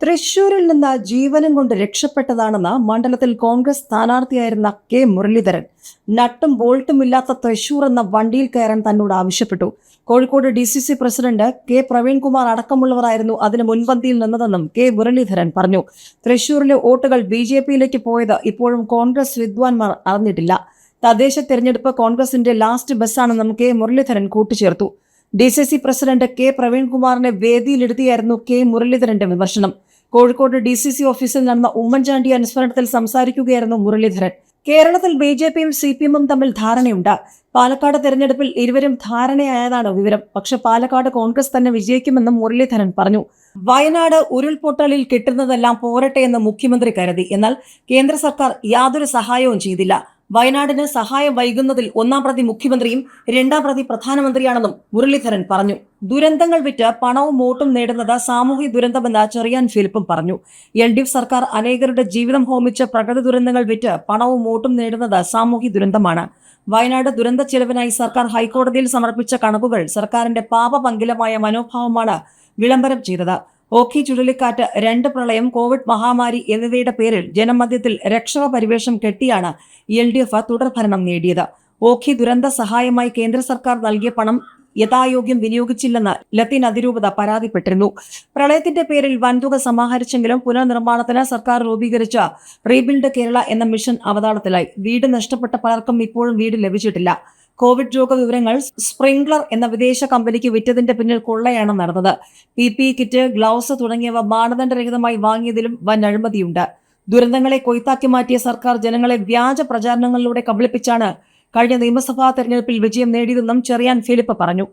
തൃശൂരിൽ നിന്ന് ജീവനും കൊണ്ട് രക്ഷപ്പെട്ടതാണെന്ന് മണ്ഡലത്തിൽ കോൺഗ്രസ് സ്ഥാനാർത്ഥിയായിരുന്ന കെ മുരളീധരൻ. നട്ടും ബോൾട്ടും ഇല്ലാത്ത തൃശൂർ എന്ന വണ്ടിയിൽ കയറാൻ തന്നോട് ആവശ്യപ്പെട്ടു. Kozhikode DCC president K Praveenkumar അടക്കമുള്ളവരായിരുന്നു അതിന് മുൻപന്തിയിൽ നിന്നതെന്നും കെ മുരളീധരൻ പറഞ്ഞു. തൃശൂരിലെ വോട്ടുകൾ BJPയിലേക്ക് പോയത് ഇപ്പോഴും കോൺഗ്രസ് വിദ്വാൻമാർ അറിഞ്ഞിട്ടില്ല. തദ്ദേശ തെരഞ്ഞെടുപ്പ് കോൺഗ്രസിന്റെ ലാസ്റ്റ് ബസ്സാണെന്നും കെ മുരളീധരൻ കൂട്ടിച്ചേർത്തു. DCC പ്രസിഡന്റ് കെ പ്രവീൺകുമാറിനെ വേദിയിലെടുത്തിയായിരുന്നു കെ മുരളീധരന്റെ വിമർശനം. കോഴിക്കോട് DCC ഓഫീസിൽ നടന്ന ഉമ്മൻചാണ്ടി അനുസ്മരണത്തിൽ സംസാരിക്കുകയായിരുന്നു മുരളീധരൻ. കേരളത്തിൽ BJPയും CPMും തമ്മിൽ ധാരണയുണ്ട്. പാലക്കാട് തെരഞ്ഞെടുപ്പിൽ ഇരുവരും ധാരണയായതാണ് വിവരം. പക്ഷെ പാലക്കാട് കോൺഗ്രസ് തന്നെ വിജയിക്കുമെന്നും മുരളീധരൻ പറഞ്ഞു. വയനാട് ഉരുൾപൊട്ടലിൽ കിട്ടുന്നതെല്ലാം പോരട്ടെ എന്ന് മുഖ്യമന്ത്രി കരുതി. എന്നാൽ കേന്ദ്ര സർക്കാർ യാതൊരു സഹായവും ചെയ്തില്ല. വയനാടിന് സഹായം വൈകുന്നതിൽ ഒന്നാം പ്രതി മുഖ്യമന്ത്രിയും രണ്ടാം പ്രതി പ്രധാനമന്ത്രിയാണെന്നും മുരളീധരൻ പറഞ്ഞു. ദുരന്തങ്ങൾ വിറ്റ് പണവും വോട്ടും നേടുന്നത് സാമൂഹിക ദുരന്തമെന്ന് ചെറിയാൻ ഫിലിപ്പും പറഞ്ഞു. LDF സർക്കാർ അനേകരുടെ ജീവിതം ഹോമിച്ച പ്രകൃതി ദുരന്തങ്ങൾ വിറ്റ് പണവും വോട്ടും നേടുന്നത് സാമൂഹിക ദുരന്തമാണ്. വയനാട് ദുരന്ത ചെലവിനായി സർക്കാർ ഹൈക്കോടതിയിൽ സമർപ്പിച്ച കണക്കുകൾ സർക്കാരിന്റെ പാപപങ്കിലമായ മനോഭാവമാണ് വിളംബരം ചെയ്തത്. ഓഖി ചുഴലിക്കാറ്റ്, 2 പ്രളയം, കോവിഡ് മഹാമാരി എന്നിവയുടെ പേരിൽ ജനമധ്യത്തിൽ രക്ഷക പരിവേഷം കെട്ടിയാണ് LDF തുടർഭരണം നേടിയത്. ഓഖി ദുരന്ത സഹായമായി കേന്ദ്ര സർക്കാർ നൽകിയ പണം യഥായോഗ്യം വിനിയോഗിച്ചില്ലെന്ന് ലത്തീൻ അതിരൂപത പരാതിപ്പെട്ടിരുന്നു. പ്രളയത്തിന്റെ പേരിൽ വൻതുക സമാഹരിച്ചെങ്കിലും പുനർനിർമ്മാണത്തിന് സർക്കാർ രൂപീകരിച്ച റീബിൽഡ് കേരള എന്ന മിഷൻ അവതാളത്തിലായി. വീട് നഷ്ടപ്പെട്ട പലർക്കും ഇപ്പോഴും വീട് ലഭിച്ചിട്ടില്ല. കോവിഡ് രോഗവിവരങ്ങൾ സ്പ്രിംഗ്ലർ എന്ന വിദേശ കമ്പനിക്ക് വിറ്റതിന്റെ പിന്നിൽ കൊള്ളയാണ് നടന്നത്. PPE കിറ്റ്, ഗ്ലൗസ് തുടങ്ങിയവ മാനദണ്ഡരഹിതമായി വാങ്ങിയതിലും വൻ അഴിമതിയുണ്ട്. ദുരന്തങ്ങളെ കൊയ്ത്താക്കി മാറ്റിയ സർക്കാർ ജനങ്ങളെ വ്യാജ പ്രചാരണങ്ങളിലൂടെ കബളിപ്പിച്ചാണ് കഴിഞ്ഞ നിയമസഭാ തെരഞ്ഞെടുപ്പിൽ വിജയം നേടിയതെന്നും ചെറിയാൻ ഫിലിപ്പ് പറഞ്ഞു.